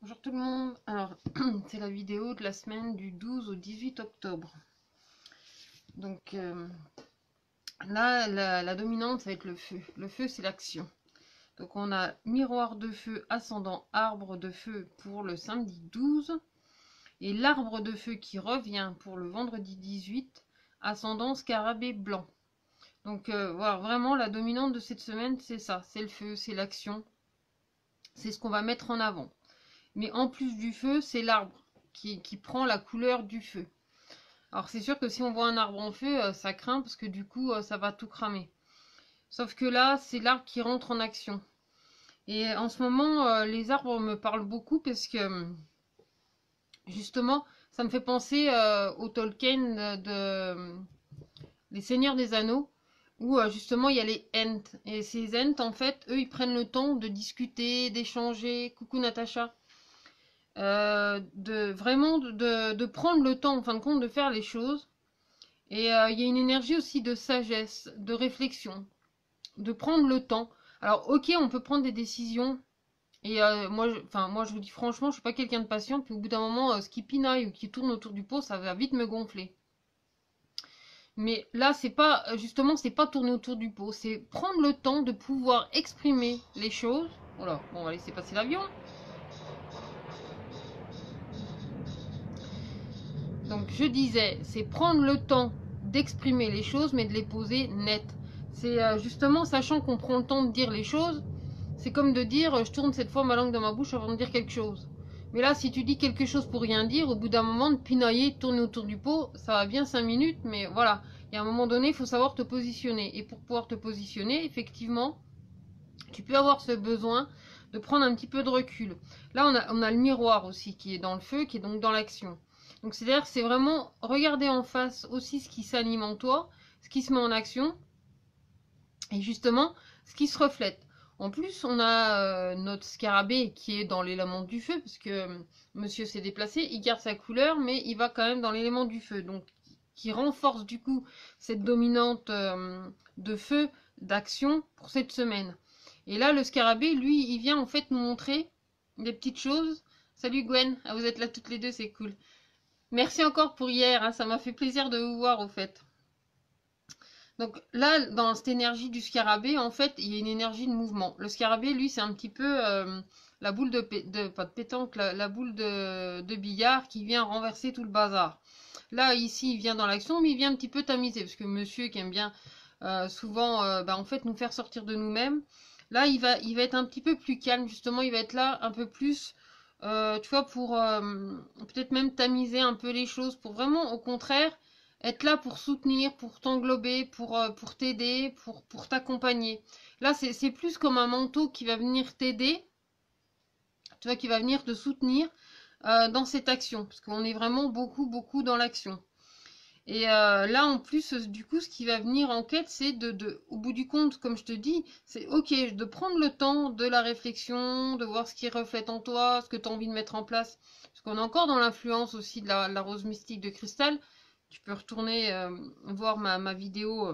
Bonjour tout le monde. Alors, c'est la vidéo de la semaine du 12 au 18 octobre. Donc là, la dominante, ça va être le feu. Le feu, c'est l'action. Donc on a miroir de feu, ascendant arbre de feu pour le samedi 12. Et l'arbre de feu qui revient pour le vendredi 18, ascendant scarabée blanc. Donc voilà, vraiment la dominante de cette semaine, c'est ça. C'est le feu, c'est l'action. C'est ce qu'on va mettre en avant. Mais en plus du feu, c'est l'arbre qui prend la couleur du feu. Alors c'est sûr que si on voit un arbre en feu, ça craint parce que du coup, ça va tout cramer. Sauf que là, c'est l'arbre qui rentre en action. Et en ce moment, les arbres me parlent beaucoup parce que justement, ça me fait penser au Tolkien de Les Seigneurs des Anneaux, où justement il y a les Ents. Et ces Ents, en fait, eux, ils prennent le temps de discuter, d'échanger. Coucou Natacha. De prendre le temps, en fin de compte, de faire les choses. Et il y a une énergie aussi de sagesse, de réflexion, de prendre le temps. Alors, ok, on peut prendre des décisions. Et moi, je vous dis franchement, je suis pas quelqu'un de patient. Puis au bout d'un moment, ce qui pinaille ou qui tourne autour du pot, ça va vite me gonfler. Mais là, c'est pas, justement, c'est pas tourner autour du pot. C'est prendre le temps de pouvoir exprimer les choses. Voilà, bon, on va laisser passer l'avion. Donc je disais, c'est prendre le temps d'exprimer les choses, mais de les poser nettes. C'est justement, sachant qu'on prend le temps de dire les choses, c'est comme de dire, je tourne cette fois ma langue dans ma bouche avant de dire quelque chose. Mais là, si tu dis quelque chose pour rien dire, au bout d'un moment, de pinailler, de tourner autour du pot, ça va bien 5 minutes, mais voilà. Et à un moment donné, il faut savoir te positionner. Et pour pouvoir te positionner, effectivement, tu peux avoir ce besoin de prendre un petit peu de recul. Là, on a le miroir aussi qui est dans le feu, qui est donc dans l'action. Donc c'est-à-dire c'est vraiment regarder en face aussi ce qui s'anime en toi, ce qui se met en action, et justement ce qui se reflète. En plus, on a notre scarabée qui est dans l'élément du feu, parce que monsieur s'est déplacé, il garde sa couleur, mais il va quand même dans l'élément du feu. Donc qui renforce du coup cette dominante de feu, d'action pour cette semaine. Et là, le scarabée, lui, il vient en fait nous montrer des petites choses. Salut Gwen, ah, vous êtes là toutes les deux, c'est cool. Merci encore pour hier, hein, ça m'a fait plaisir de vous voir au fait. Donc là, dans cette énergie du scarabée, en fait, il y a une énergie de mouvement. Le scarabée, lui, c'est un petit peu la boule pas de pétanque, la boule de billard qui vient renverser tout le bazar. Là, ici, il vient dans l'action, mais il vient un petit peu tamiser, parce que monsieur qui aime bien souvent, en fait, nous faire sortir de nous-mêmes, là, il va être un petit peu plus calme, justement, il va être là un peu plus, tu vois, pour peut-être même tamiser un peu les choses, pour vraiment, au contraire, être là pour soutenir, pour t'englober, pour t'aider, pour t'accompagner. Là, c'est plus comme un manteau qui va venir t'aider, tu vois, qui va venir te soutenir dans cette action, parce qu'on est vraiment beaucoup, beaucoup dans l'action. Et là, en plus, du coup, ce qui va venir en quête, c'est au bout du compte, comme je te dis, c'est ok, de prendre le temps de la réflexion, de voir ce qui reflète en toi, ce que tu as envie de mettre en place. Parce qu'on est encore dans l'influence aussi de la rose mystique de cristal. Tu peux retourner voir ma vidéo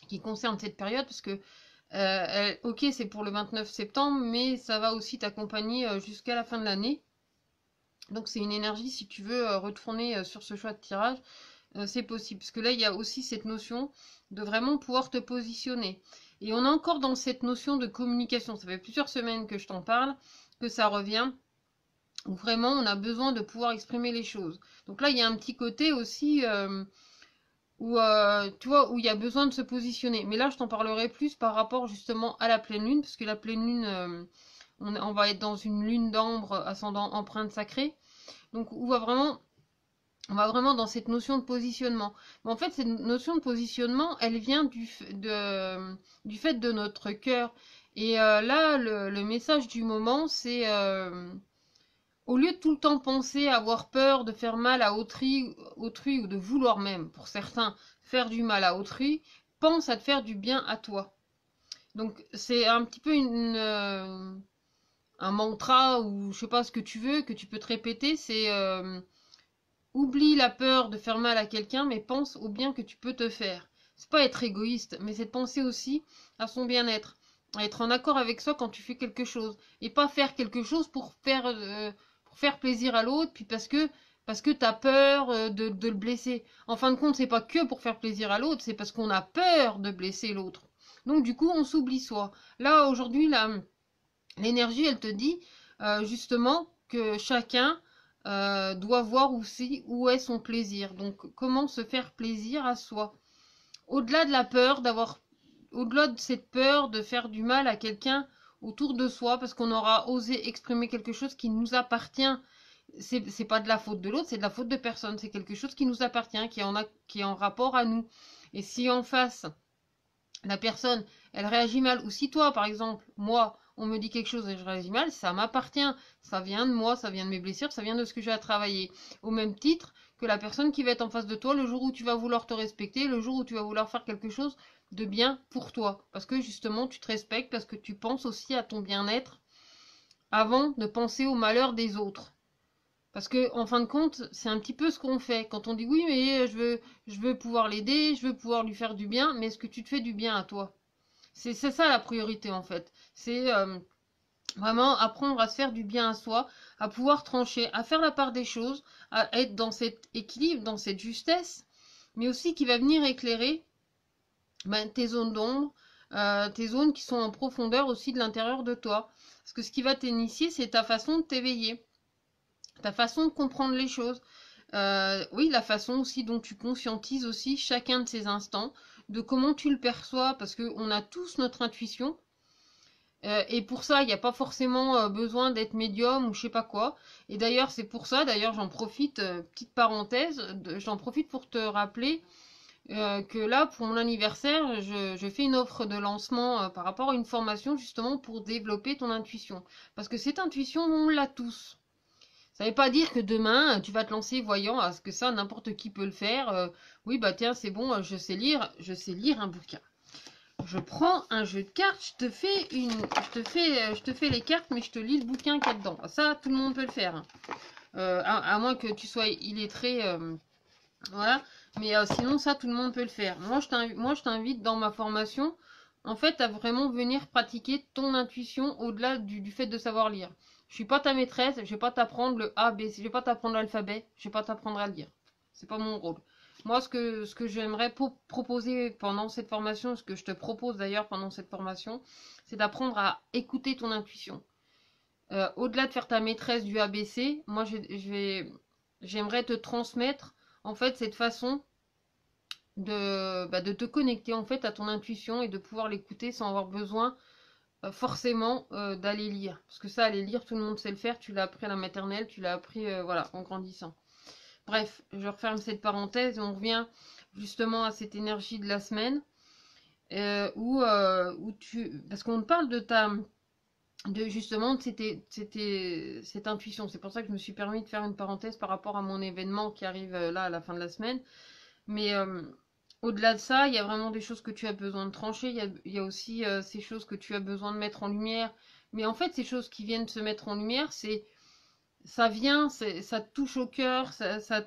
qui concerne cette période, parce que, ok, c'est pour le 29 septembre, mais ça va aussi t'accompagner jusqu'à la fin de l'année. Donc c'est une énergie, si tu veux retourner sur ce choix de tirage, c'est possible. Parce que là, il y a aussi cette notion de vraiment pouvoir te positionner. Et on est encore dans cette notion de communication. Ça fait plusieurs semaines que je t'en parle, que ça revient, où vraiment on a besoin de pouvoir exprimer les choses. Donc là, il y a un petit côté aussi où, tu vois, où il y a besoin de se positionner. Mais là, je t'en parlerai plus par rapport justement à la pleine lune, parce que la pleine lune, on va être dans une lune d'ambre ascendant empreinte sacrée. Donc, on va vraiment dans cette notion de positionnement. Mais en fait, cette notion de positionnement, elle vient du fait de notre cœur. Et là, le message du moment, c'est au lieu de tout le temps penser, avoir peur de faire mal à autrui ou de vouloir même, pour certains, faire du mal à autrui, pense à te faire du bien à toi. Donc c'est un petit peu un mantra ou je sais pas ce que tu veux, que tu peux te répéter, c'est oublie la peur de faire mal à quelqu'un, mais pense au bien que tu peux te faire. C'est pas être égoïste, mais c'est de penser aussi à son bien-être. à être en accord avec soi quand tu fais quelque chose. Et pas faire quelque chose pour faire plaisir à l'autre, puis parce que tu as peur de le blesser. En fin de compte, c'est pas que pour faire plaisir à l'autre, c'est parce qu'on a peur de blesser l'autre. Donc du coup, on s'oublie soi. Là, aujourd'hui, l'énergie, elle te dit justement que chacun doit voir aussi où est son plaisir. Donc, comment se faire plaisir à soi. Au-delà de la peur d'avoir, au-delà de cette peur de faire du mal à quelqu'un autour de soi, parce qu'on aura osé exprimer quelque chose qui nous appartient. C'est pas de la faute de l'autre, c'est de la faute de personne. C'est quelque chose qui nous appartient, qui est en rapport à nous. Et si en face, la personne, elle réagit mal, ou si toi, par exemple, moi, on me dit quelque chose et je réagis mal, ça m'appartient, ça vient de moi, ça vient de mes blessures, ça vient de ce que j'ai à travailler. Au même titre que la personne qui va être en face de toi, le jour où tu vas vouloir te respecter, le jour où tu vas vouloir faire quelque chose de bien pour toi, parce que justement, tu te respectes, parce que tu penses aussi à ton bien-être avant de penser au malheur des autres. Parce que, en fin de compte, c'est un petit peu ce qu'on fait. Quand on dit oui, mais je veux pouvoir l'aider, je veux pouvoir lui faire du bien, mais est-ce que tu te fais du bien à toi? C'est ça la priorité en fait. C'est vraiment apprendre à se faire du bien à soi, à pouvoir trancher, à faire la part des choses, à être dans cet équilibre, dans cette justesse, mais aussi qui va venir éclairer tes zones d'ombre, tes zones qui sont en profondeur aussi de l'intérieur de toi. Parce que ce qui va t'initier, c'est ta façon de t'éveiller, ta façon de comprendre les choses. Oui, la façon aussi dont tu conscientises aussi chacun de ces instants, de comment tu le perçois, parce qu'on a tous notre intuition. Et pour ça, il n'y a pas forcément besoin d'être médium ou je sais pas quoi. Et d'ailleurs, c'est pour ça, d'ailleurs, j'en profite, petite parenthèse, j'en profite pour te rappeler que là, pour mon anniversaire, je fais une offre de lancement par rapport à une formation justement pour développer ton intuition. Parce que cette intuition, on l'a tous. Ça ne veut pas dire que demain, tu vas te lancer voyant à ce que ça, n'importe qui peut le faire. Oui, bah tiens, c'est bon, je sais lire un bouquin. Je prends un jeu de cartes, je te fais les cartes, mais je te lis le bouquin qu'il y a dedans. Ça, tout le monde peut le faire, hein. À moins que tu sois illettré, voilà. Mais sinon, ça, tout le monde peut le faire. Moi, je t'invite dans ma formation, en fait, à vraiment venir pratiquer ton intuition au-delà du fait de savoir lire. Je suis pas ta maîtresse, je vais pas t'apprendre le A, B, C, je vais pas t'apprendre l'alphabet, je vais pas t'apprendre à lire. C'est pas mon rôle. Moi, ce que j'aimerais proposer pendant cette formation, ce que je te propose d'ailleurs pendant cette formation, c'est d'apprendre à écouter ton intuition. Au-delà de faire ta maîtresse du ABC, moi, j'aimerais te transmettre en fait cette façon de te connecter en fait à ton intuition et de pouvoir l'écouter sans avoir besoin forcément d'aller lire. Parce que ça, aller lire, tout le monde sait le faire. Tu l'as appris à la maternelle, tu l'as appris voilà, en grandissant. Bref, je referme cette parenthèse et on revient justement à cette énergie de la semaine où tu... Parce qu'on parle de justement de cette intuition. C'est pour ça que je me suis permis de faire une parenthèse par rapport à mon événement qui arrive là à la fin de la semaine. Mais au-delà de ça, il y a vraiment des choses que tu as besoin de trancher. Il y a aussi ces choses que tu as besoin de mettre en lumière. Mais en fait, ces choses qui viennent se mettre en lumière, ça vient, ça te touche au cœur, ça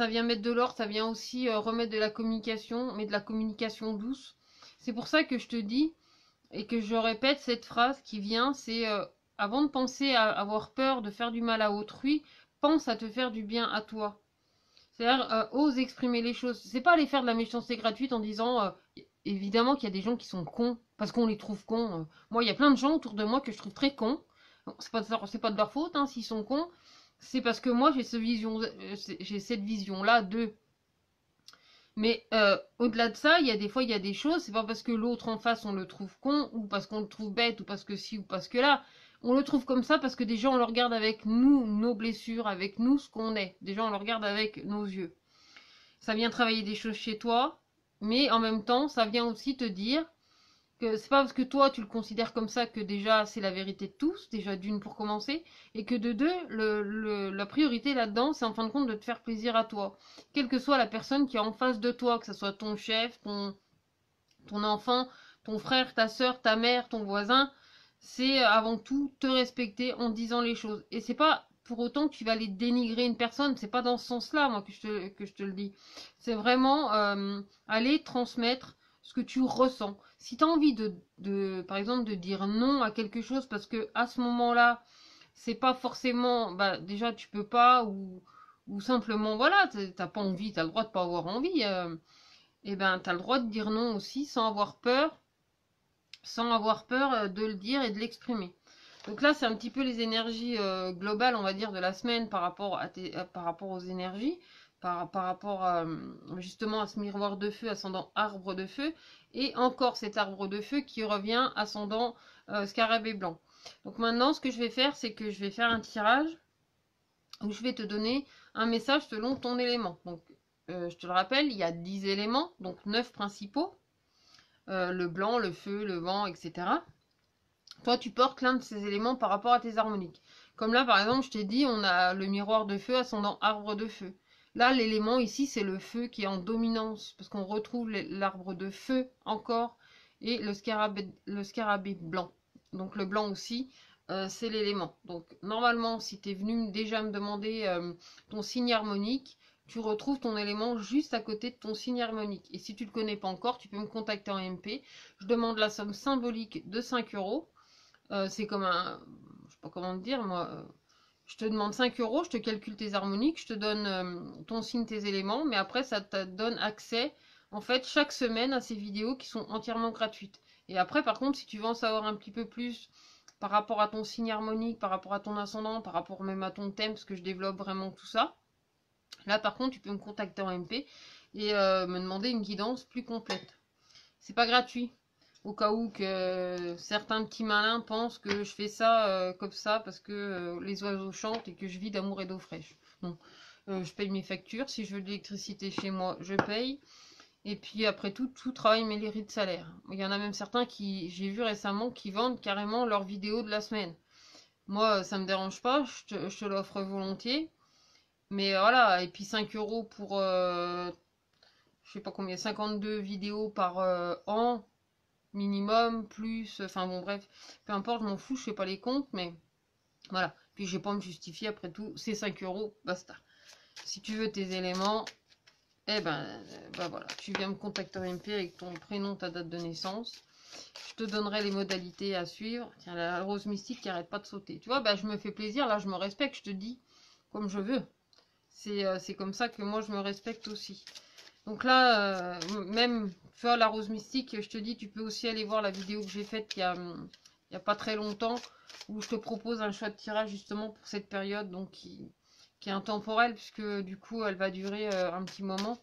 vient mettre de l'ordre, ça vient aussi remettre de la communication, mais de la communication douce. C'est pour ça que je te dis et que je répète cette phrase qui vient, c'est avant de penser à avoir peur de faire du mal à autrui, pense à te faire du bien à toi. C'est-à-dire, ose exprimer les choses. C'est pas aller faire de la méchanceté gratuite en disant, évidemment qu'il y a des gens qui sont cons, parce qu'on les trouve cons. Moi, il y a plein de gens autour de moi que je trouve très cons. C'est pas de leur faute, hein, s'ils sont cons. C'est parce que moi, j'ai cette vision-là d'eux. Mais au-delà de ça, il y a des fois, il y a des choses, c'est pas parce que l'autre en face, on le trouve con, ou parce qu'on le trouve bête, ou parce que ci, ou parce que là. On le trouve comme ça parce que déjà, on le regarde avec nous, nos blessures, avec nous, ce qu'on est. Déjà, on le regarde avec nos yeux. Ça vient travailler des choses chez toi, mais en même temps, ça vient aussi te dire que c'est pas parce que toi, tu le considères comme ça que déjà, c'est la vérité de tous, déjà d'une pour commencer, et que de deux, la priorité là-dedans, c'est en fin de compte de te faire plaisir à toi. Quelle que soit la personne qui est en face de toi, que ce soit ton chef, ton enfant, ton frère, ta soeur, ta mère, ton voisin, c'est avant tout te respecter en disant les choses. Et c'est pas pour autant que tu vas aller dénigrer une personne, c'est pas dans ce sens-là, moi, que je te le dis. C'est vraiment aller transmettre ce que tu ressens. Si tu as envie par exemple, de dire non à quelque chose parce que à ce moment-là, c'est pas forcément, bah, déjà tu peux pas, ou simplement, voilà, t'as pas envie, t'as le droit de pas avoir envie, et ben t'as le droit de dire non aussi sans avoir peur de le dire et de l'exprimer. Donc là, c'est un petit peu les énergies globales, on va dire, de la semaine par rapport par rapport aux énergies, par rapport justement à ce miroir de feu ascendant arbre de feu, et encore cet arbre de feu qui revient ascendant scarabée blanc. Donc maintenant, ce que je vais faire, c'est que je vais faire un tirage où je vais te donner un message selon ton élément. Donc, je te le rappelle, il y a 10 éléments, donc 9 principaux, le blanc, le feu, le vent, etc. Toi, tu portes l'un de ces éléments par rapport à tes harmoniques. Comme là, par exemple, je t'ai dit, on a le miroir de feu ascendant arbre de feu. Là, l'élément ici, c'est le feu qui est en dominance, parce qu'on retrouve l'arbre de feu encore, et le scarabée blanc. Donc le blanc aussi, c'est l'élément. Donc normalement, si tu es venu déjà me demander ton signe harmonique, tu retrouves ton élément juste à côté de ton signe harmonique. Et si tu ne le connais pas encore, tu peux me contacter en MP. Je demande la somme symbolique de 5 euros. C'est comme un... Je sais pas comment te dire, moi. Je te demande 5 euros, je te calcule tes harmoniques, je te donne ton signe, tes éléments, mais après, ça te donne accès, en fait, chaque semaine à ces vidéos qui sont entièrement gratuites. Et après, par contre, si tu veux en savoir un petit peu plus par rapport à ton signe harmonique, par rapport à ton ascendant, par rapport même à ton thème, parce que je développe vraiment tout ça, là, par contre, tu peux me contacter en MP et me demander une guidance plus complète. C'est pas gratuit. Au cas où que certains petits malins pensent que je fais ça comme ça parce que les oiseaux chantent et que je vis d'amour et d'eau fraîche. Non, je paye mes factures. Si je veux de l'électricité chez moi, je paye. Et puis après tout, tout travail mérite de salaire. Il y en a même certains qui, j'ai vu récemment, qui vendent carrément leurs vidéos de la semaine. Moi, ça me dérange pas, je te l'offre volontiers. Mais voilà, et puis 5 euros pour, je sais pas combien, 52 vidéos par an minimum, plus, enfin bon bref, peu importe, je m'en fous, je fais pas les comptes, mais voilà. Puis je vais pas me justifier, après tout, c'est 5 euros, basta. Si tu veux tes éléments, eh ben, bah voilà, tu viens me contacter en MP avec ton prénom, ta date de naissance. Je te donnerai les modalités à suivre. Tiens, la rose mystique qui arrête pas de sauter. Tu vois, bah je me fais plaisir, là je me respecte, je te dis comme je veux. C'est comme ça que moi je me respecte aussi. Donc là, même faire la rose mystique, je te dis, tu peux aussi aller voir la vidéo que j'ai faite il y a pas très longtemps, où je te propose un choix de tirage justement pour cette période, donc qui est intemporelle, puisque du coup, elle va durer un petit moment.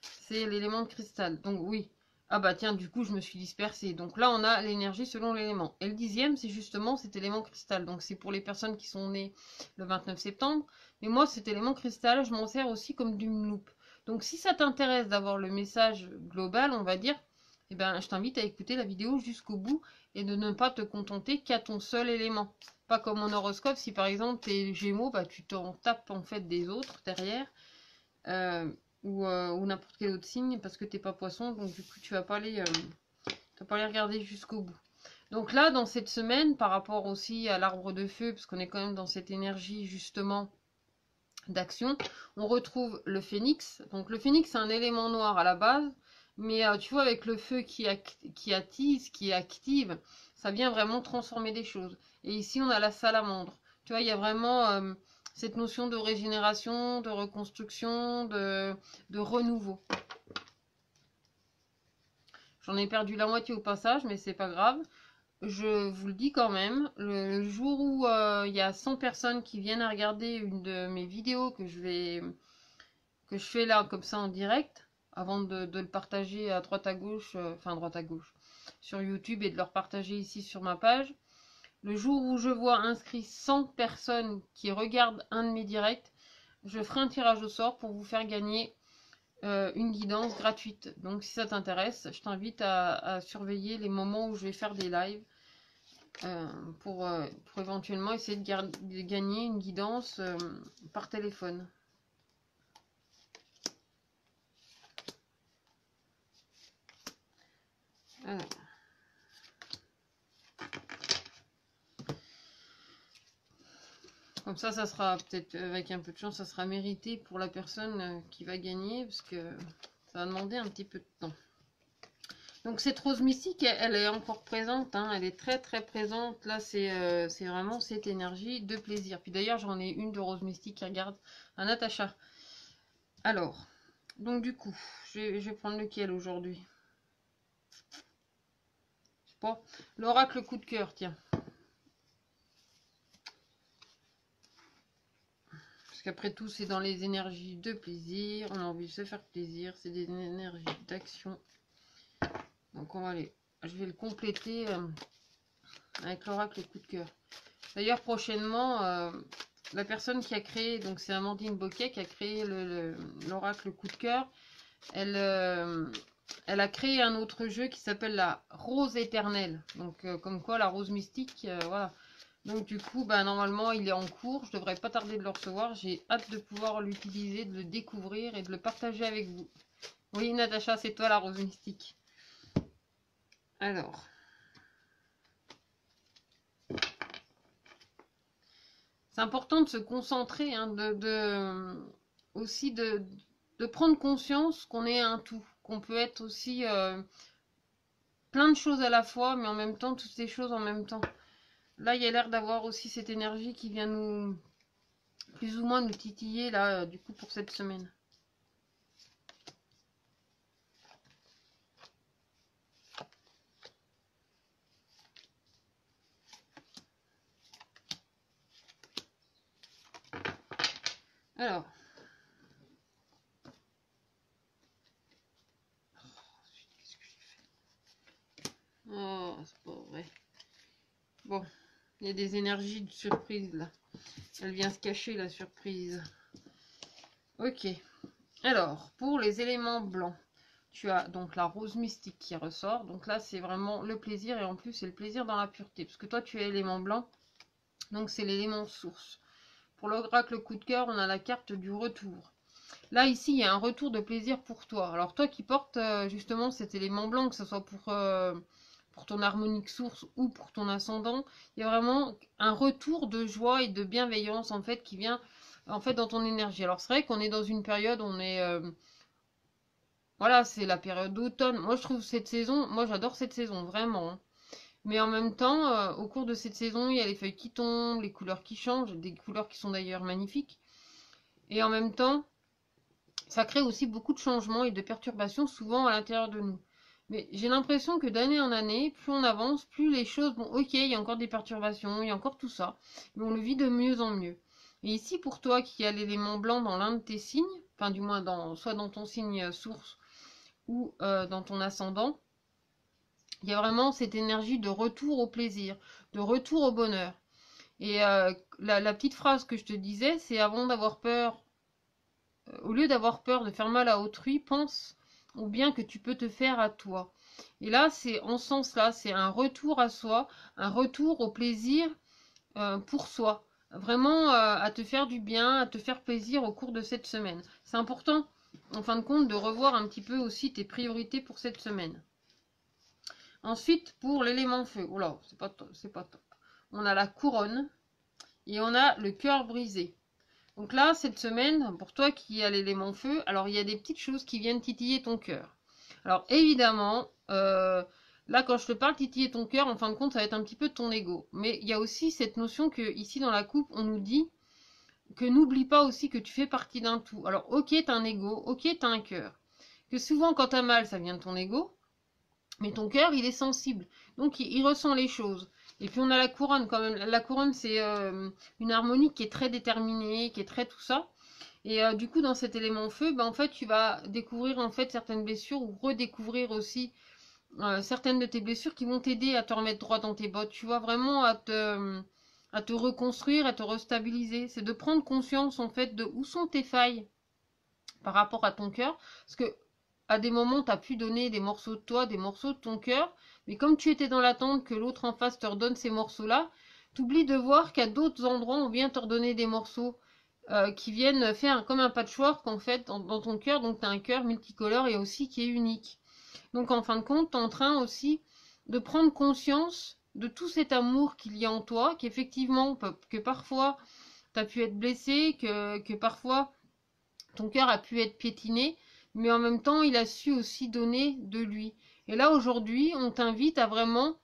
C'est l'élément de cristal. Donc oui. Ah bah tiens, du coup, je me suis dispersée. Donc là, on a l'énergie selon l'élément. Et le 10e, c'est justement cet élément cristal. Donc c'est pour les personnes qui sont nées le 29 septembre. Mais moi, cet élément cristal, je m'en sers aussi comme d'une loupe. Donc si ça t'intéresse d'avoir le message global, on va dire, eh ben, je t'invite à écouter la vidéo jusqu'au bout et de ne pas te contenter qu'à ton seul élément. Pas comme mon horoscope, si par exemple t'es Gémeaux, bah, tu t'en tapes en fait des autres derrière. Ou n'importe quel autre signe parce que t'es pas poisson, donc du coup tu vas pas aller regarder jusqu'au bout. Donc là, dans cette semaine, par rapport aussi à l'arbre de feu, parce qu'on est quand même dans cette énergie justement d'action, on retrouve le phénix. Donc le phénix, c'est un élément noir à la base, mais tu vois, avec le feu qui attise, qui active, ça vient vraiment transformer des choses. Et ici, on a la salamandre. Tu vois, il y a vraiment cette notion de régénération, de reconstruction, de renouveau. J'en ai perdu la moitié au passage, mais c'est pas grave. Je vous le dis quand même, le jour où il y a 100 personnes qui viennent à regarder une de mes vidéos que je fais là comme ça en direct, avant de le partager à droite à gauche, enfin à droite à gauche, sur YouTube et de le partager ici sur ma page, le jour où je vois inscrit 100 personnes qui regardent un de mes directs, je ferai un tirage au sort pour vous faire gagner une guidance gratuite. Donc si ça t'intéresse, je t'invite à surveiller les moments où je vais faire des lives pour éventuellement essayer de gagner une guidance par téléphone. Alors. Comme ça sera peut-être, avec un peu de chance, ça sera mérité pour la personne qui va gagner, parce que ça va demander un petit peu de temps. Donc cette rose mystique, elle est encore présente, hein, elle est très très présente. Là, c'est vraiment cette énergie de plaisir. Puis d'ailleurs, j'en ai une de rose mystique qui regarde à Natacha. Alors, donc du coup, je vais prendre lequel aujourd'hui? Je sais pas. L'oracle coup de cœur, tiens. Parce qu'après tout, c'est dans les énergies de plaisir. On a envie de se faire plaisir. C'est des énergies d'action. Donc on va aller. Je vais le compléter avec l'oracle coup de cœur. D'ailleurs, prochainement, la personne qui a créé, donc c'est Amandine Boquet qui a créé l'oracle coup de cœur. Elle a créé un autre jeu qui s'appelle la rose éternelle. Donc comme quoi la rose mystique, voilà. Donc du coup, bah, normalement il est en cours. Je devrais pas tarder de le recevoir. J'ai hâte de pouvoir l'utiliser, de le découvrir et de le partager avec vous. Oui, Natacha, c'est toi la rose mystique. Alors. C'est important de se concentrer, hein, aussi de prendre conscience qu'on est un tout, qu'on peut être aussi plein de choses à la fois, mais en même temps, toutes ces choses en même temps. Là, il y a l'air d'avoir aussi cette énergie qui vient nous, plus ou moins nous titiller, là, du coup, pour cette semaine. Alors. Qu'est-ce que j'ai fait? Oh, c'est pas vrai. Bon, il y a des énergies de surprise, là. Elle vient se cacher, la surprise. Ok. Alors, pour les éléments blancs, tu as donc la rose mystique qui ressort. Donc là, c'est vraiment le plaisir. Et en plus, c'est le plaisir dans la pureté. Parce que toi, tu es élément blanc. Donc, c'est l'élément source. Pour l'oracle coup de cœur, on a la carte du retour. Là, ici, il y a un retour de plaisir pour toi. Alors, toi qui portes justement cet élément blanc, que ce soit pour ton harmonique source ou pour ton ascendant, il y a vraiment un retour de joie et de bienveillance, en fait, qui vient, en fait, dans ton énergie. Alors, c'est vrai qu'on est dans une période, on est... voilà, c'est la période d'automne. Moi, je trouve cette saison, moi, j'adore cette saison, vraiment, hein. Mais en même temps, au cours de cette saison, il y a les feuilles qui tombent, les couleurs qui changent, des couleurs qui sont d'ailleurs magnifiques. Et en même temps, ça crée aussi beaucoup de changements et de perturbations, souvent à l'intérieur de nous. Mais j'ai l'impression que d'année en année, plus on avance, plus les choses, bon, ok, il y a encore des perturbations, il y a encore tout ça, mais on le vit de mieux en mieux. Et ici, pour toi qui as l'élément blanc dans l'un de tes signes, enfin du moins soit dans ton signe source, ou dans ton ascendant, il y a vraiment cette énergie de retour au plaisir, de retour au bonheur. Et la petite phrase que je te disais, c'est avant d'avoir peur, au lieu d'avoir peur de faire mal à autrui, pense au bien que tu peux te faire à toi. Et là, c'est en ce sens-là, c'est un retour à soi, un retour au plaisir pour soi. Vraiment à te faire du bien, à te faire plaisir au cours de cette semaine. C'est important, en fin de compte, de revoir un petit peu aussi tes priorités pour cette semaine. Ensuite, pour l'élément feu, oh là, c'est pas top. On a la couronne et on a le cœur brisé. Donc là, cette semaine, pour toi qui as l'élément feu, alors il y a des petites choses qui viennent titiller ton cœur. Alors évidemment, là quand je te parle titiller ton cœur, en fin de compte, ça va être un petit peu ton ego. Mais il y a aussi cette notion que ici dans la coupe, on nous dit que n'oublie pas aussi que tu fais partie d'un tout. Alors ok, t'as un ego, ok, t'as un cœur. Que souvent quand t'as mal, ça vient de ton ego. Mais ton cœur, il est sensible. Donc, il ressent les choses. Et puis, on a la couronne quand même. La couronne, c'est une harmonie qui est très déterminée, qui est très tout ça. Et du coup, dans cet élément feu, ben, en fait, tu vas découvrir en fait certaines blessures ou redécouvrir aussi certaines de tes blessures qui vont t'aider à te remettre droit dans tes bottes. Tu vois, vraiment à te reconstruire, à te restabiliser. C'est de prendre conscience en fait de où sont tes failles par rapport à ton cœur. Parce que à des moments, tu as pu donner des morceaux de toi, des morceaux de ton cœur, mais comme tu étais dans l'attente que l'autre en face te redonne ces morceaux-là, tu oublies de voir qu'à d'autres endroits, on vient te redonner des morceaux qui viennent faire comme un patchwork en fait dans ton cœur. Donc tu as un cœur multicolore et aussi qui est unique. Donc en fin de compte, tu es en train aussi de prendre conscience de tout cet amour qu'il y a en toi, qu'effectivement, que parfois tu as pu être blessé, que parfois ton cœur a pu être piétiné, mais en même temps, il a su aussi donner de lui. Et là, aujourd'hui, on t'invite à vraiment...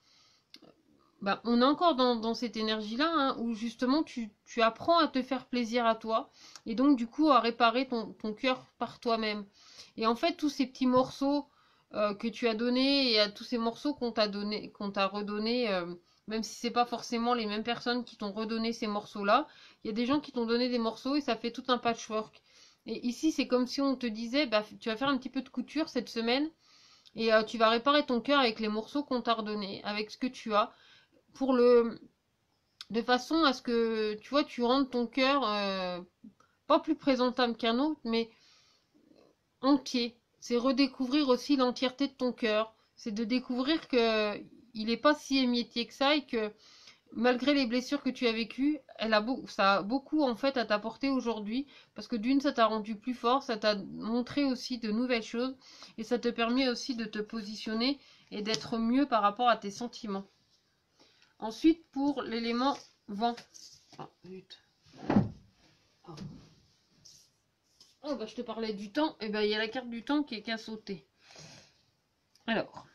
Bah, on est encore dans cette énergie-là, hein, où justement tu apprends à te faire plaisir à toi, et donc du coup à réparer ton cœur par toi-même. Et en fait, tous ces petits morceaux que tu as donnés, et à tous ces morceaux qu'on t'a donné, qu'on t'a redonné, même si c'est pas forcément les mêmes personnes qui t'ont redonné ces morceaux-là, il y a des gens qui t'ont donné des morceaux et ça fait tout un patchwork. Et ici, c'est comme si on te disait, bah, tu vas faire un petit peu de couture cette semaine, et tu vas réparer ton cœur avec les morceaux qu'on t'a redonnés, avec ce que tu as pour le de façon à ce que tu vois tu rendes ton cœur pas plus présentable qu'un autre mais entier. C'est redécouvrir aussi l'entièreté de ton cœur, c'est de découvrir que il est pas si émietté que ça et que malgré les blessures que tu as vécues, ça a beaucoup en fait à t'apporter aujourd'hui parce que d'une ça t'a rendu plus fort, ça t'a montré aussi de nouvelles choses et ça te permet aussi de te positionner et d'être mieux par rapport à tes sentiments. Ensuite, pour l'élément vent. Ah, zut. Oh. Oh, bah, je te parlais du temps. Et ben, il y a la carte du temps qui a sauté. Alors,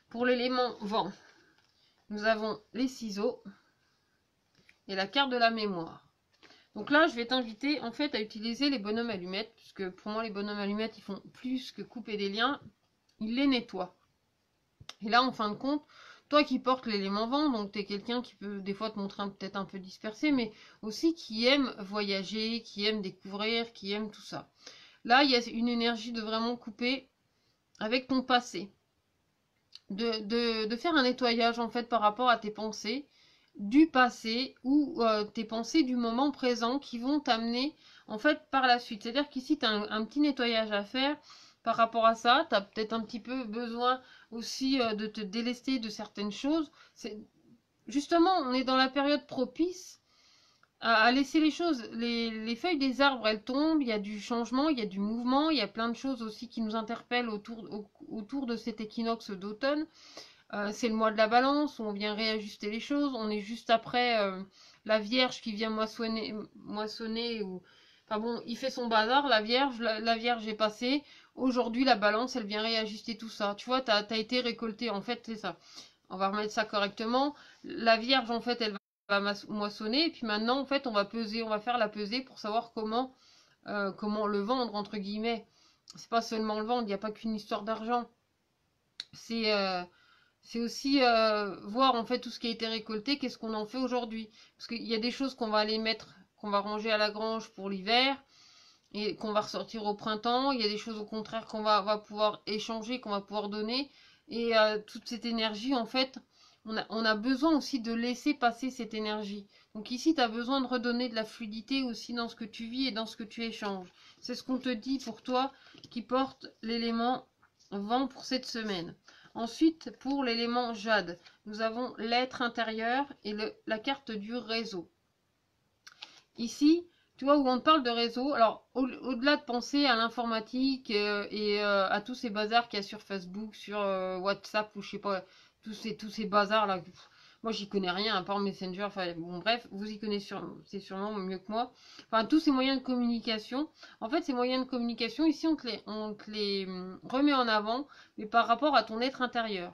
pour l'élément vent, nous avons les ciseaux et la carte de la mémoire. Donc là, je vais t'inviter en fait à utiliser les bonhommes allumettes, puisque pour moi, les bonhommes allumettes, ils font plus que couper des liens, ils les nettoient. Et là, en fin de compte, toi qui portes l'élément vent, donc tu es quelqu'un qui peut des fois te montrer peut-être un peu dispersé, mais aussi qui aime voyager, qui aime découvrir, qui aime tout ça. Là, il y a une énergie de vraiment couper avec ton passé, de faire un nettoyage en fait par rapport à tes pensées du passé ou tes pensées du moment présent qui vont t'amener en fait par la suite. C'est-à-dire qu'ici, tu as un petit nettoyage à faire par rapport à ça. Tu as peut-être un petit peu besoin aussi de te délester de certaines choses. Justement, on est dans la période propice à laisser les choses. Les feuilles des arbres, elles tombent, il y a du changement, il y a du mouvement, il y a plein de choses aussi qui nous interpellent autour de cet équinoxe d'automne. C'est le mois de la balance, où on vient réajuster les choses. On est juste après la Vierge qui vient moissonner ou... Enfin bon, il fait son bazar, la Vierge, la Vierge est passée. Aujourd'hui, la balance, elle vient réajuster tout ça. Tu vois, t'as été récolté, en fait, c'est ça. On va remettre ça correctement. La Vierge, en fait, elle va moissonner. Et puis maintenant, en fait, on va peser, on va faire la pesée pour savoir comment le vendre, entre guillemets. C'est pas seulement le vendre, il n'y a pas qu'une histoire d'argent. C'est c'est aussi voir en fait tout ce qui a été récolté, qu'est-ce qu'on en fait aujourd'hui. Parce qu'il y a des choses qu'on va aller mettre, qu'on va ranger à la grange pour l'hiver et qu'on va ressortir au printemps. Il y a des choses au contraire qu'on va pouvoir échanger, qu'on va pouvoir donner. Et toute cette énergie, en fait, on a besoin aussi de laisser passer cette énergie. Donc ici, tu as besoin de redonner de la fluidité aussi dans ce que tu vis et dans ce que tu échanges. C'est ce qu'on te dit pour toi qui porte l'élément vent pour cette semaine. Ensuite, pour l'élément jade, nous avons l'être intérieur et la carte du réseau. Ici, tu vois, où on parle de réseau, alors au-delà de penser à l'informatique et à tous ces bazars qu'il y a sur Facebook, sur WhatsApp ou je sais pas, tous ces bazars là, moi j'y connais rien à part Messenger, enfin bon bref, vous y connaissez c'est sûrement mieux que moi. Enfin tous ces moyens de communication, en fait ces moyens de communication ici on te les remet en avant, mais par rapport à ton être intérieur.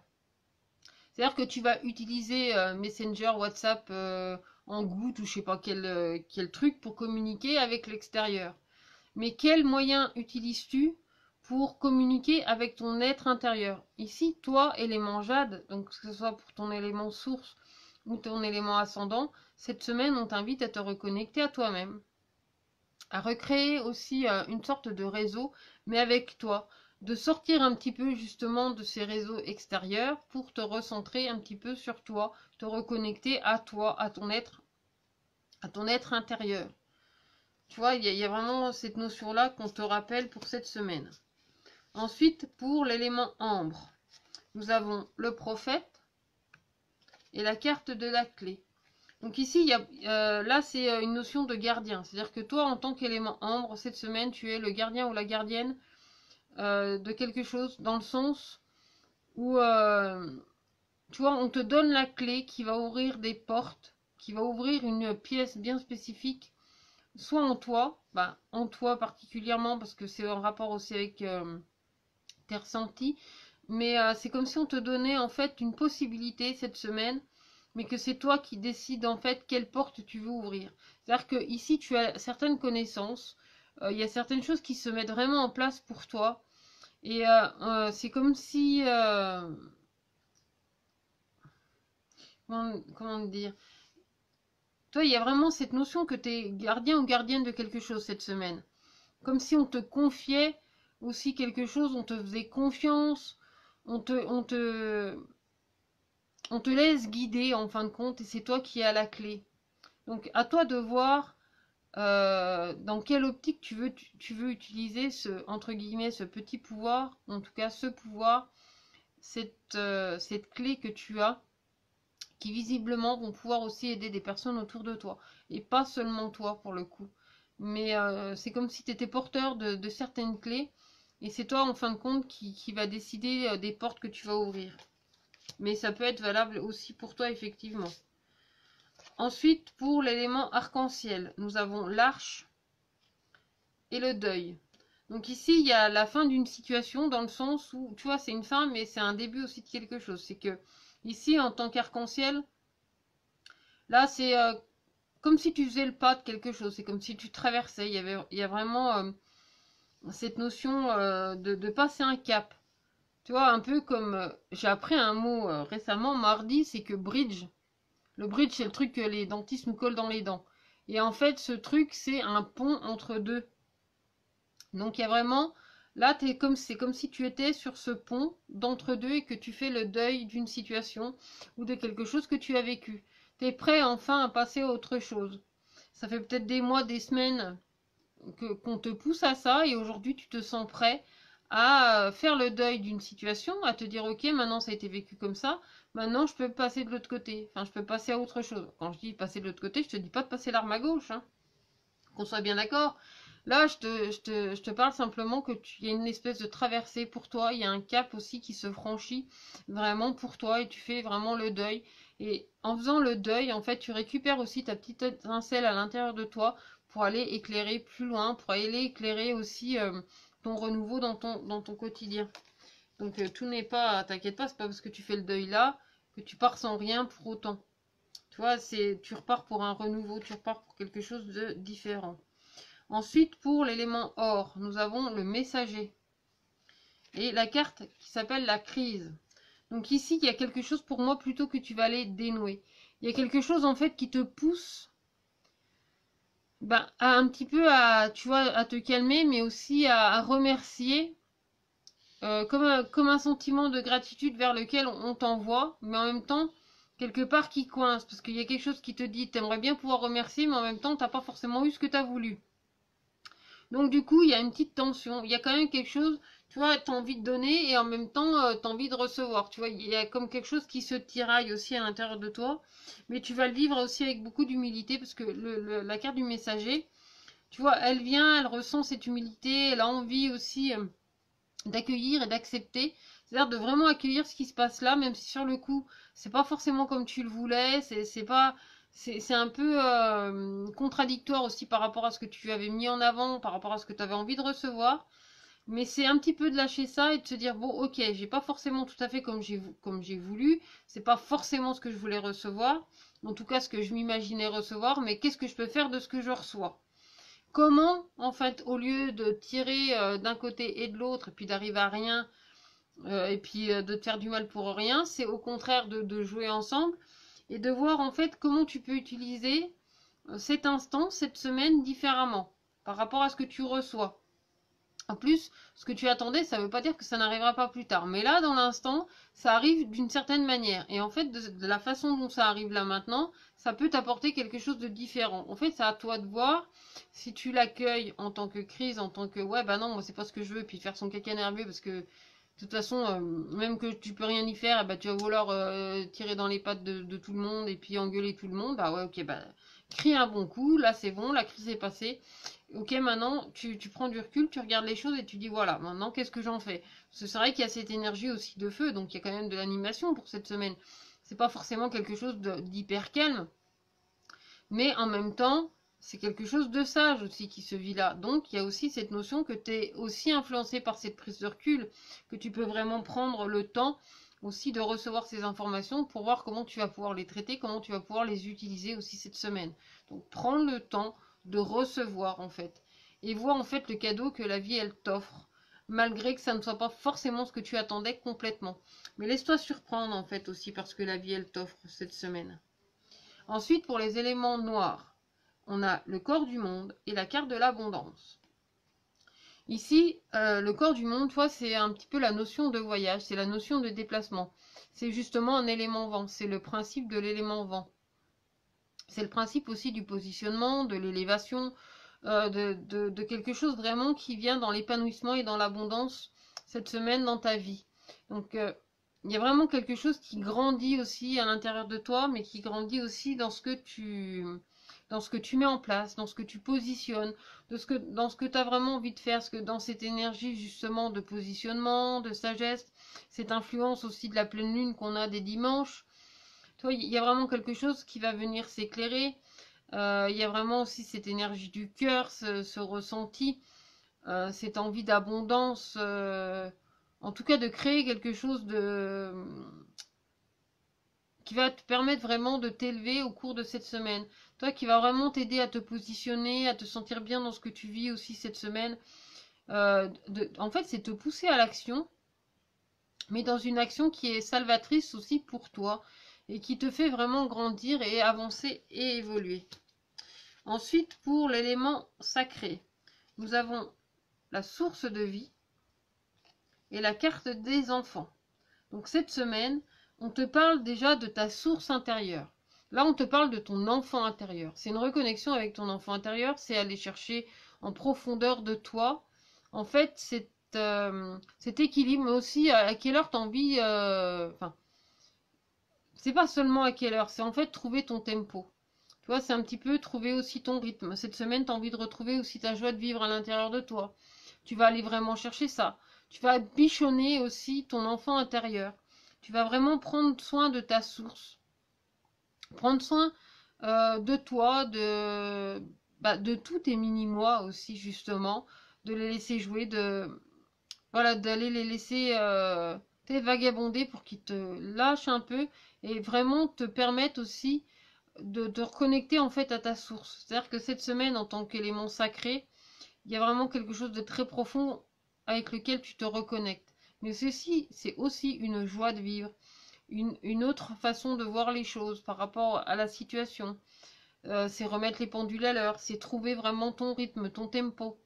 C'est-à-dire que tu vas utiliser Messenger, WhatsApp en goutte ou je sais pas quel truc pour communiquer avec l'extérieur. Mais quel moyen utilises-tu pour communiquer avec ton être intérieur? Ici, toi, élément jade, donc que ce soit pour ton élément source ou ton élément ascendant, cette semaine, on t'invite à te reconnecter à toi-même, à recréer aussi une sorte de réseau, mais avec toi, de sortir un petit peu justement de ces réseaux extérieurs pour te recentrer un petit peu sur toi, te reconnecter à toi, à ton être intérieur. Tu vois, il y a vraiment cette notion-là qu'on te rappelle pour cette semaine. Ensuite, pour l'élément ambre, nous avons le prophète et la carte de la clé. Donc ici, là, c'est une notion de gardien. C'est-à-dire que toi, en tant qu'élément ambre, cette semaine, tu es le gardien ou la gardienne de quelque chose, dans le sens où, tu vois, on te donne la clé qui va ouvrir des portes, qui va ouvrir une pièce bien spécifique, soit en toi particulièrement, parce que c'est en rapport aussi avec tes ressentis, mais c'est comme si on te donnait en fait une possibilité cette semaine, mais que c'est toi qui décides en fait quelle porte tu veux ouvrir. C'est-à-dire que ici tu as certaines connaissances, il y a certaines choses qui se mettent vraiment en place pour toi, et c'est comme si, comment dire, toi il y a vraiment cette notion que tu es gardien ou gardienne de quelque chose cette semaine. Comme si on te confiait aussi quelque chose, on te faisait confiance, on te, on te, on te laisse guider en fin de compte et c'est toi qui as la clé. Donc à toi de voir dans quelle optique tu veux utiliser ce, entre guillemets, ce petit pouvoir, en tout cas ce pouvoir, cette clé que tu as, qui visiblement vont pouvoir aussi aider des personnes autour de toi. Et pas seulement toi pour le coup. Mais c'est comme si tu étais porteur de certaines clés. Et c'est toi en fin de compte qui va décider des portes que tu vas ouvrir. Mais ça peut être valable aussi pour toi effectivement. Ensuite, pour l'élément arc-en-ciel, nous avons l'arche et le deuil. Donc ici, il y a la fin d'une situation dans le sens où, tu vois, c'est une fin, mais c'est un début aussi de quelque chose. C'est que ici, en tant qu'arc-en-ciel, là, c'est comme si tu faisais le pas de quelque chose. C'est comme si tu traversais. Il y a vraiment cette notion de passer un cap. Tu vois, un peu comme j'ai appris un mot récemment, mardi, c'est que bridge. Le bridge, c'est le truc que les dentistes nous collent dans les dents. Et en fait, ce truc, c'est un pont entre deux. Donc il y a vraiment, là, c'est comme si tu étais sur ce pont d'entre-deux et que tu fais le deuil d'une situation ou de quelque chose que tu as vécu. Tu es prêt enfin à passer à autre chose. Ça fait peut-être des mois, des semaines qu'on te pousse à ça et aujourd'hui tu te sens prêt à faire le deuil d'une situation, à te dire ok, maintenant ça a été vécu comme ça, maintenant je peux passer de l'autre côté, enfin je peux passer à autre chose. Quand je dis passer de l'autre côté, je te dis pas de passer l'arme à gauche, hein, qu'on soit bien d'accord. Là, je te parle simplement que y a une espèce de traversée pour toi, il y a un cap aussi qui se franchit vraiment pour toi et tu fais vraiment le deuil. Et en faisant le deuil, en fait, tu récupères aussi ta petite étincelle à l'intérieur de toi pour aller éclairer plus loin, pour aller éclairer aussi ton renouveau dans ton quotidien. Donc tout n'est pas, t'inquiète pas, c'est pas parce que tu fais le deuil là que tu pars sans rien pour autant. Tu vois, tu repars pour un renouveau, tu repars pour quelque chose de différent. Ensuite, pour l'élément or, nous avons le messager et la carte qui s'appelle la crise. Donc ici, il y a quelque chose pour moi plutôt que tu vas aller dénouer. Il y a quelque chose en fait qui te pousse à un petit peu à, tu vois, à te calmer, mais aussi à remercier comme un sentiment de gratitude vers lequel on t'envoie, mais en même temps, quelque part qui coince, parce qu'il y a quelque chose qui te dit, t'aimerais bien pouvoir remercier, mais en même temps, t'as pas forcément eu ce que t'as voulu. Donc du coup, il y a une petite tension. Il y a quand même quelque chose, tu vois, tu as envie de donner et en même temps, tu as envie de recevoir. Tu vois, il y a comme quelque chose qui se tiraille aussi à l'intérieur de toi. Mais tu vas le vivre aussi avec beaucoup d'humilité parce que la carte du messager, tu vois, elle vient, elle ressent cette humilité, elle a envie aussi d'accueillir et d'accepter. C'est-à-dire de vraiment accueillir ce qui se passe là, même si sur le coup, c'est pas forcément comme tu le voulais, c'est pas, c'est un peu contradictoire aussi par rapport à ce que tu avais mis en avant, par rapport à ce que tu avais envie de recevoir. Mais c'est un petit peu de lâcher ça et de se dire bon, ok, j'ai pas forcément tout à fait comme j'ai voulu, c'est pas forcément ce que je voulais recevoir, en tout cas ce que je m'imaginais recevoir, mais qu'est-ce que je peux faire de ce que je reçois? Comment, en fait, au lieu de tirer d'un côté et de l'autre, et puis d'arriver à rien, et puis de te faire du mal pour rien, c'est au contraire de jouer ensemble et de voir en fait comment tu peux utiliser cet instant, cette semaine différemment par rapport à ce que tu reçois. En plus, ce que tu attendais, ça ne veut pas dire que ça n'arrivera pas plus tard. Mais là, dans l'instant, ça arrive d'une certaine manière. Et en fait, de la façon dont ça arrive là maintenant, ça peut t'apporter quelque chose de différent. En fait, c'est à toi de voir si tu l'accueilles en tant que crise, en tant que ouais, bah non, moi c'est pas ce que je veux, puis faire son caca nerveux parce que de toute façon, même que tu peux rien y faire, bah, tu vas vouloir tirer dans les pattes de tout le monde et puis engueuler tout le monde. Bah ouais, ok, bah crie un bon coup, là c'est bon, la crise est passée. Ok, maintenant tu prends du recul, tu regardes les choses et tu dis voilà, maintenant qu'est-ce que j'en fais? Parce que c'est vrai qu'il y a cette énergie aussi de feu, donc il y a quand même de l'animation pour cette semaine. C'est pas forcément quelque chose d'hyper calme, mais en même temps, c'est quelque chose de sage aussi qui se vit là. Donc il y a aussi cette notion que tu es aussi influencé par cette prise de recul, que tu peux vraiment prendre le temps aussi de recevoir ces informations pour voir comment tu vas pouvoir les traiter, comment tu vas pouvoir les utiliser aussi cette semaine. Donc prends le temps de recevoir en fait, et vois en fait le cadeau que la vie elle t'offre, malgré que ça ne soit pas forcément ce que tu attendais complètement. Mais laisse-toi surprendre en fait aussi parce que la vie elle t'offre cette semaine. Ensuite, pour les éléments noirs, on a le corps du monde et la carte de l'abondance. Ici, le corps du monde, toi, c'est un petit peu la notion de voyage, c'est la notion de déplacement. C'est justement un élément vent, c'est le principe de l'élément vent. C'est le principe aussi du positionnement, de l'élévation, de quelque chose vraiment qui vient dans l'épanouissement et dans l'abondance cette semaine dans ta vie. Donc, il y a vraiment quelque chose qui grandit aussi à l'intérieur de toi, mais qui grandit aussi dans ce que tu mets en place, dans ce que tu positionnes, dans ce que tu as vraiment envie de faire, parce que dans cette énergie justement de positionnement, de sagesse, cette influence aussi de la pleine lune qu'on a des dimanches, toi, il y a vraiment quelque chose qui va venir s'éclairer. Il y a vraiment aussi cette énergie du cœur, ce ressenti, cette envie d'abondance, en tout cas de créer quelque chose qui va te permettre vraiment de t'élever au cours de cette semaine. Toi qui va vraiment t'aider à te positionner, à te sentir bien dans ce que tu vis aussi cette semaine. En fait, c'est te pousser à l'action, mais dans une action qui est salvatrice aussi pour toi et qui te fait vraiment grandir et avancer et évoluer. Ensuite, pour l'élément sacré, nous avons la source de vie et la carte des enfants. Donc cette semaine, on te parle déjà de ta source intérieure. Là, on te parle de ton enfant intérieur. C'est une reconnexion avec ton enfant intérieur, c'est aller chercher en profondeur de toi, en fait, cet équilibre, mais aussi à quelle heure tu as envie... Enfin, c'est pas seulement à quelle heure, c'est en fait trouver ton tempo. Tu vois, c'est un petit peu trouver aussi ton rythme. Cette semaine, tu as envie de retrouver aussi ta joie de vivre à l'intérieur de toi. Tu vas aller vraiment chercher ça. Tu vas bichonner aussi ton enfant intérieur. Tu vas vraiment prendre soin de ta source. Prendre soin de toi, de tous tes mini-moi aussi, justement. De les laisser jouer, voilà, d'aller les laisser vagabonder pour qu'ils te lâchent un peu et vraiment te permettent aussi de te reconnecter en fait à ta source. C'est-à-dire que cette semaine, en tant qu'élément sacré, il y a vraiment quelque chose de très profond avec lequel tu te reconnectes. Mais ceci, c'est aussi une joie de vivre, une autre façon de voir les choses par rapport à la situation. C'est remettre les pendules à l'heure, c'est trouver vraiment ton rythme, ton tempo,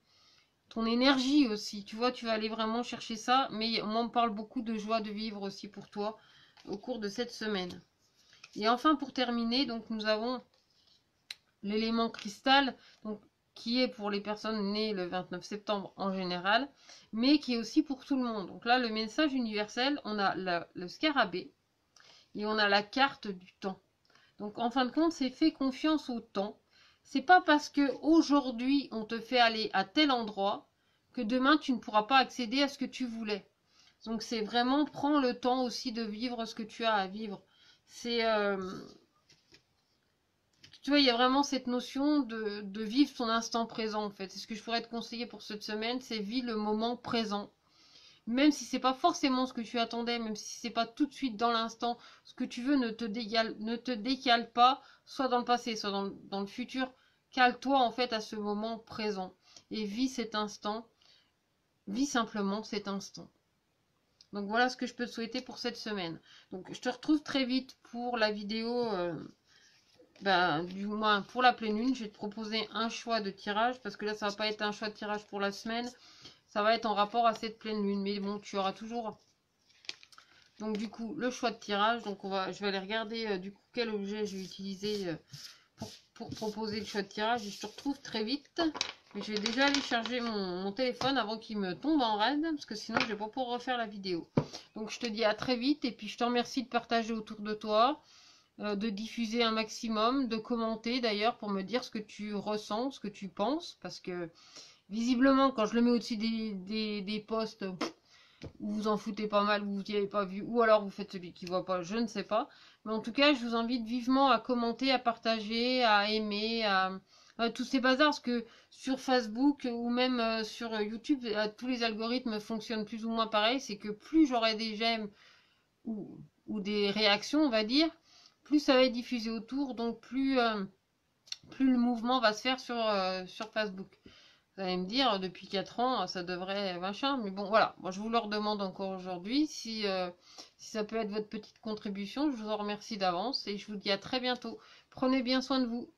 ton énergie aussi. Tu vois, tu vas aller vraiment chercher ça, mais on m'en parle beaucoup de joie de vivre aussi pour toi au cours de cette semaine. Et enfin, pour terminer, donc nous avons l'élément cristal, donc, qui est pour les personnes nées le 29 septembre en général, mais qui est aussi pour tout le monde. Donc là, le message universel, on a le scarabée et on a la carte du temps. Donc en fin de compte, c'est fais confiance au temps. C'est pas parce que aujourd'hui on te fait aller à tel endroit que demain tu ne pourras pas accéder à ce que tu voulais. Donc c'est vraiment prends le temps aussi de vivre ce que tu as à vivre. C'est tu vois, il y a vraiment cette notion de vivre ton instant présent en fait. C'est ce que je pourrais te conseiller pour cette semaine, c'est vis le moment présent. Même si c'est pas forcément ce que tu attendais, même si c'est pas tout de suite dans l'instant, ce que tu veux ne te décale pas, soit dans le passé, soit dans le futur. Cale-toi en fait à ce moment présent et vis cet instant, vis simplement cet instant. Donc voilà ce que je peux te souhaiter pour cette semaine. Donc je te retrouve très vite pour la vidéo, du moins pour la pleine lune. Je vais te proposer un choix de tirage parce que là ça va pas être un choix de tirage pour la semaine. Ça va être en rapport à cette pleine lune. Mais bon, tu auras toujours... Donc du coup, le choix de tirage. Donc je vais aller regarder du coup quel objet je vais utiliser pour proposer le choix de tirage. Et je te retrouve très vite. Mais je vais déjà aller charger mon téléphone avant qu'il me tombe en rade. Parce que sinon, je vais pas pouvoir refaire la vidéo. Donc je te dis à très vite. Et puis je te remercie de partager autour de toi. De diffuser un maximum. De commenter d'ailleurs pour me dire ce que tu ressens, ce que tu penses. Parce que... visiblement, quand je le mets au-dessus des posts, vous vous en foutez pas mal, vous n'y avez pas vu, ou alors vous faites celui qui voit pas, je ne sais pas. Mais en tout cas, je vous invite vivement à commenter, à partager, à aimer, à tous ces bazars, parce que sur Facebook ou même sur YouTube, tous les algorithmes fonctionnent plus ou moins pareil. C'est que plus j'aurai des j'aime ou des réactions, on va dire, plus ça va être diffusé autour, donc plus le mouvement va se faire sur Facebook. Vous allez me dire, depuis 4 ans, ça devrait machin, mais bon, voilà. Moi, je vous le redemande encore aujourd'hui. Si ça peut être votre petite contribution, je vous en remercie d'avance et je vous dis à très bientôt. Prenez bien soin de vous.